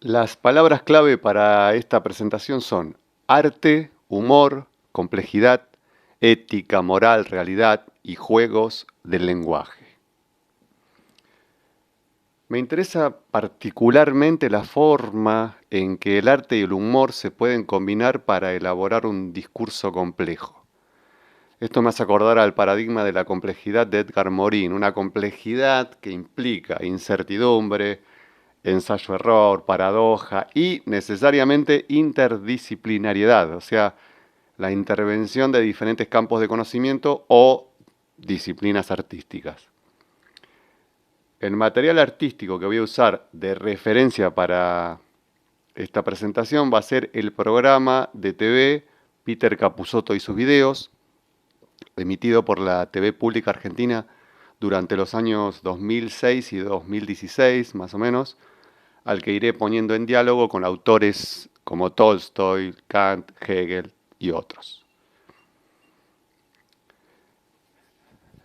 Las palabras clave para esta presentación son arte, humor, complejidad, ética, moral, realidad y juegos del lenguaje. Me interesa particularmente la forma en que el arte y el humor se pueden combinar para elaborar un discurso complejo. Esto me hace acordar al paradigma de la complejidad de Edgar Morin, una complejidad que implica incertidumbre, ensayo-error, paradoja y necesariamente interdisciplinariedad, o sea, la intervención de diferentes campos de conocimiento o disciplinas artísticas. El material artístico que voy a usar de referencia para esta presentación va a ser el programa de TV Peter Capusotto y sus videos, emitido por la TV Pública Argentina durante los años 2006 y 2016, más o menos, al que iré poniendo en diálogo con autores como Tolstoy, Kant, Hegel y otros.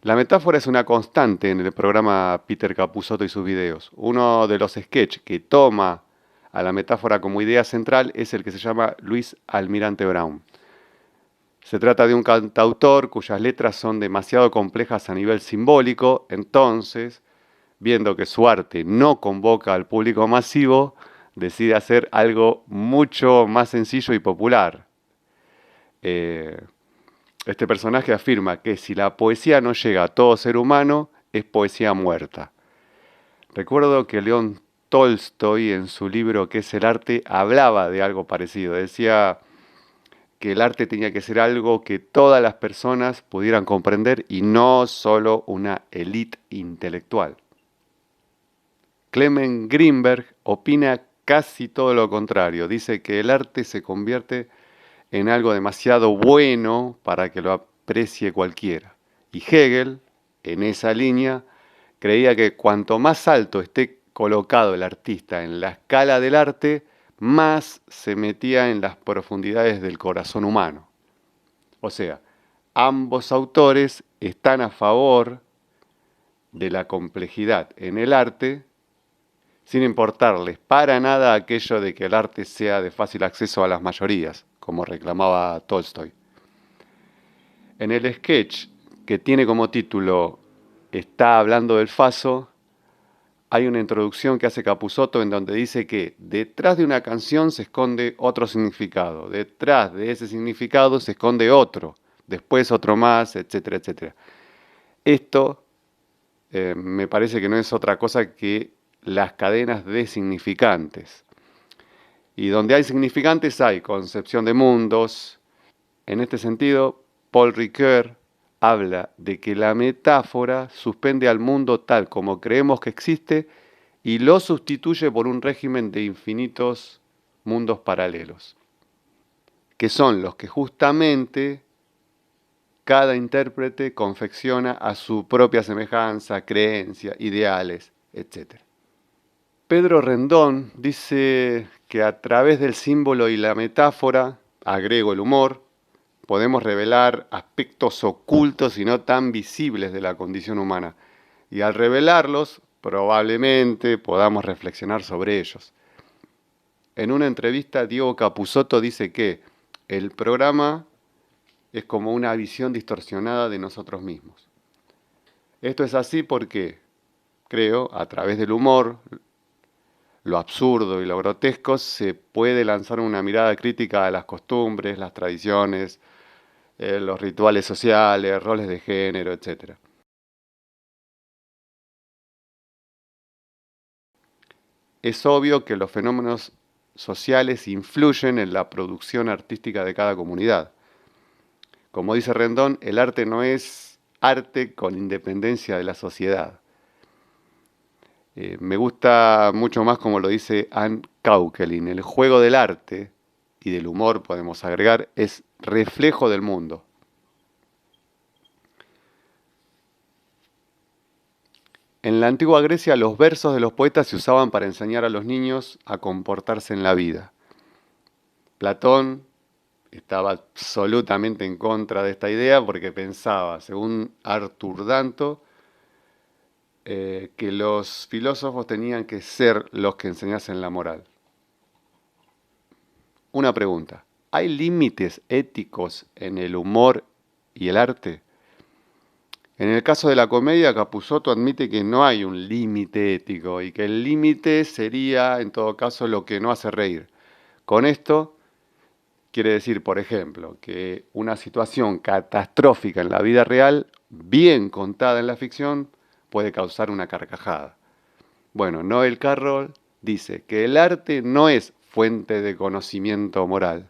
La metáfora es una constante en el programa Peter Capusotto y sus videos. Uno de los sketches que toma a la metáfora como idea central es el que se llama Luis Almirante Brown. Se trata de un cantautor cuyas letras son demasiado complejas a nivel simbólico, entonces, viendo que su arte no convoca al público masivo, decide hacer algo mucho más sencillo y popular. Este personaje afirma que si la poesía no llega a todo ser humano, es poesía muerta. Recuerdo que León Tolstoy en su libro ¿Qué es el arte? Hablaba de algo parecido. Decía que el arte tenía que ser algo que todas las personas pudieran comprender y no solo una élite intelectual. Clement Greenberg opina casi todo lo contrario. Dice que el arte se convierte en algo demasiado bueno para que lo aprecie cualquiera. Y Hegel, en esa línea, creía que cuanto más alto esté colocado el artista en la escala del arte, más se metía en las profundidades del corazón humano. O sea, ambos autores están a favor de la complejidad en el arte, sin importarles para nada aquello de que el arte sea de fácil acceso a las mayorías, como reclamaba Tolstoy. En el sketch que tiene como título Está hablando del Faso, hay una introducción que hace Capusotto en donde dice que detrás de una canción se esconde otro significado, detrás de ese significado se esconde otro, después otro más, etcétera, etcétera. Esto me parece que no es otra cosa que las cadenas de significantes. Y donde hay significantes hay concepción de mundos. En este sentido, Paul Ricoeur habla de que la metáfora suspende al mundo tal como creemos que existe y lo sustituye por un régimen de infinitos mundos paralelos, que son los que justamente cada intérprete confecciona a su propia semejanza, creencia, ideales, etc. Pedro Rendón dice que a través del símbolo y la metáfora, agrego el humor, podemos revelar aspectos ocultos y no tan visibles de la condición humana. Y al revelarlos, probablemente podamos reflexionar sobre ellos. En una entrevista, Diego Capusotto dice que el programa es como una visión distorsionada de nosotros mismos. Esto es así porque, creo, a través del humor, lo absurdo y lo grotesco, se puede lanzar una mirada crítica a las costumbres, las tradiciones, los rituales sociales, roles de género, etc. Es obvio que los fenómenos sociales influyen en la producción artística de cada comunidad. Como dice Rendón, el arte no es arte con independencia de la sociedad. Me gusta mucho más como lo dice Anne Kaukelin. El juego del arte y del humor, podemos agregar, es reflejo del mundo. En la antigua Grecia los versos de los poetas se usaban para enseñar a los niños a comportarse en la vida. Platón estaba absolutamente en contra de esta idea porque pensaba, según Arthur Danto, que los filósofos tenían que ser los que enseñasen la moral. una pregunta. ¿Hay límites éticos en el humor y el arte? En el caso de la comedia, Capusotto admite que no hay un límite ético y que el límite sería, en todo caso, lo que no hace reír. Con esto quiere decir, por ejemplo, que una situación catastrófica en la vida real, bien contada en la ficción, puede causar una carcajada. Bueno, Noel Carroll dice que el arte no es fuente de conocimiento moral.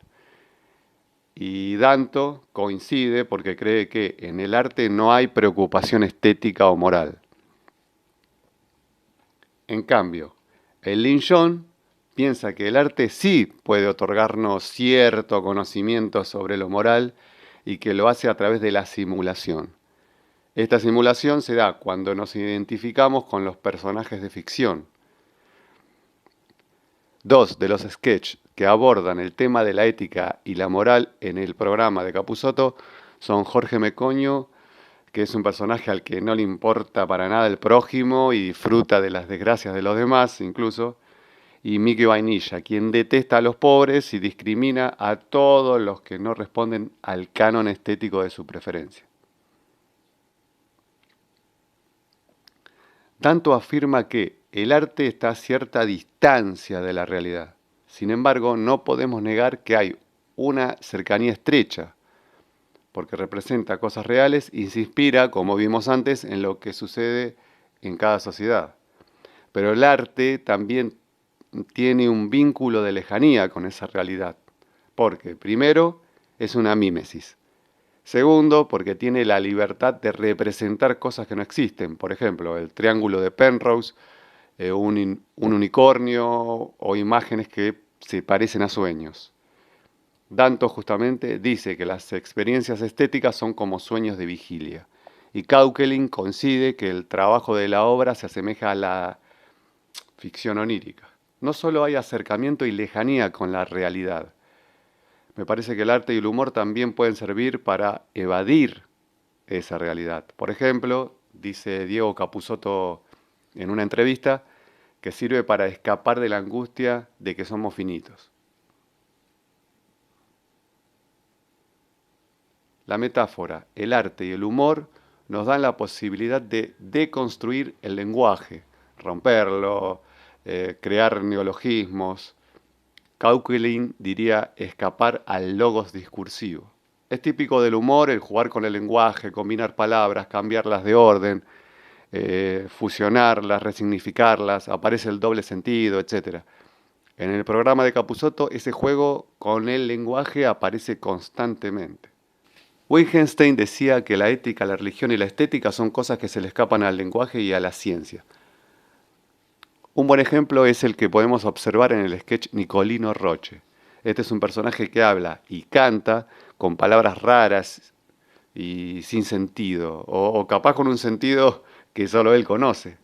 Y Danto coincide porque cree que en el arte no hay preocupación estética o moral. En cambio, el Lin Jon piensa que el arte sí puede otorgarnos cierto conocimiento sobre lo moral y que lo hace a través de la simulación. Esta simulación se da cuando nos identificamos con los personajes de ficción. Dos de los sketches que abordan el tema de la ética y la moral en el programa de Capusotto son Jorge Mecoño, que es un personaje al que no le importa para nada el prójimo y disfruta de las desgracias de los demás incluso, y Mickey Vainilla, quien detesta a los pobres y discrimina a todos los que no responden al canon estético de su preferencia. Tanto afirma que el arte está a cierta distancia de la realidad. Sin embargo, no podemos negar que hay una cercanía estrecha, porque representa cosas reales y se inspira, como vimos antes, en lo que sucede en cada sociedad. Pero el arte también tiene un vínculo de lejanía con esa realidad, porque primero es una mímesis. Segundo, porque tiene la libertad de representar cosas que no existen. Por ejemplo, el triángulo de Penrose, un unicornio o imágenes que se parecen a sueños. Danto justamente dice que las experiencias estéticas son como sueños de vigilia. Y Kaukelin coincide que el trabajo de la obra se asemeja a la ficción onírica. No solo hay acercamiento y lejanía con la realidad. Me parece que el arte y el humor también pueden servir para evadir esa realidad. Por ejemplo, dice Diego Capusotto en una entrevista, que sirve para escapar de la angustia de que somos finitos. La metáfora, el arte y el humor nos dan la posibilidad de deconstruir el lenguaje, romperlo, crear neologismos. Kaukelin diría escapar al logos discursivo. Es típico del humor el jugar con el lenguaje, combinar palabras, cambiarlas de orden, fusionarlas, resignificarlas, aparece el doble sentido, etc. En el programa de Capusotto ese juego con el lenguaje aparece constantemente. Wittgenstein decía que la ética, la religión y la estética son cosas que se le escapan al lenguaje y a la ciencia. Un buen ejemplo es el que podemos observar en el sketch Nicolino Roche. Este es un personaje que habla y canta con palabras raras y sin sentido, o capaz con un sentido que solo él conoce.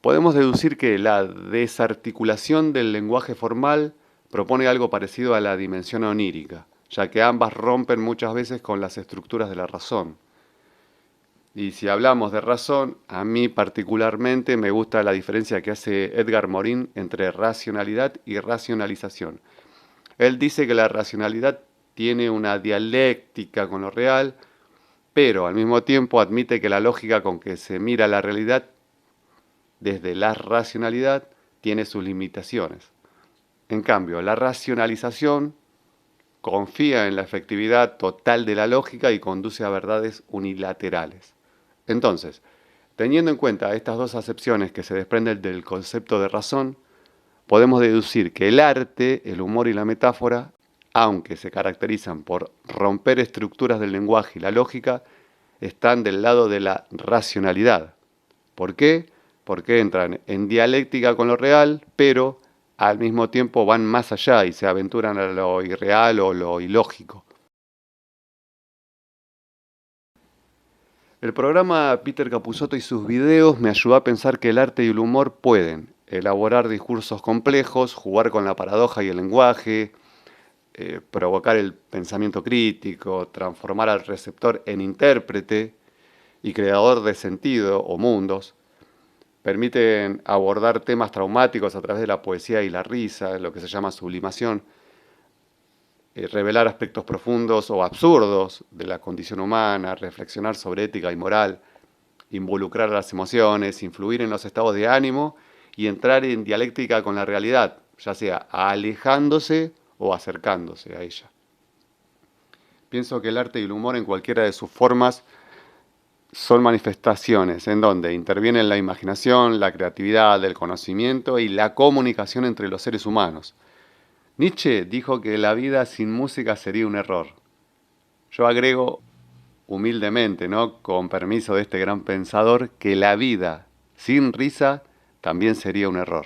Podemos deducir que la desarticulación del lenguaje formal propone algo parecido a la dimensión onírica, ya que ambas rompen muchas veces con las estructuras de la razón. Y si hablamos de razón, a mí particularmente me gusta la diferencia que hace Edgar Morin entre racionalidad y racionalización. Él dice que la racionalidad tiene una dialéctica con lo real, pero al mismo tiempo admite que la lógica con que se mira la realidad desde la racionalidad tiene sus limitaciones. En cambio, la racionalización confía en la efectividad total de la lógica y conduce a verdades unilaterales. Entonces, teniendo en cuenta estas dos acepciones que se desprenden del concepto de razón, podemos deducir que el arte, el humor y la metáfora, aunque se caracterizan por romper estructuras del lenguaje y la lógica, están del lado de la racionalidad. ¿Por qué? Porque entran en dialéctica con lo real, pero al mismo tiempo van más allá y se aventuran a lo irreal o lo ilógico. El programa Peter Capusotto y sus videos me ayudó a pensar que el arte y el humor pueden elaborar discursos complejos, jugar con la paradoja y el lenguaje, provocar el pensamiento crítico, transformar al receptor en intérprete y creador de sentido o mundos. permiten abordar temas traumáticos a través de la poesía y la risa, lo que se llama sublimación, revelar aspectos profundos o absurdos de la condición humana, reflexionar sobre ética y moral, involucrar las emociones, influir en los estados de ánimo y entrar en dialéctica con la realidad, ya sea alejándose o acercándose a ella. Pienso que el arte y el humor en cualquiera de sus formas son manifestaciones en donde intervienen la imaginación, la creatividad, el conocimiento y la comunicación entre los seres humanos. Nietzsche dijo que la vida sin música sería un error. Yo agrego humildemente, ¿no? Con permiso de este gran pensador, que la vida sin risa también sería un error.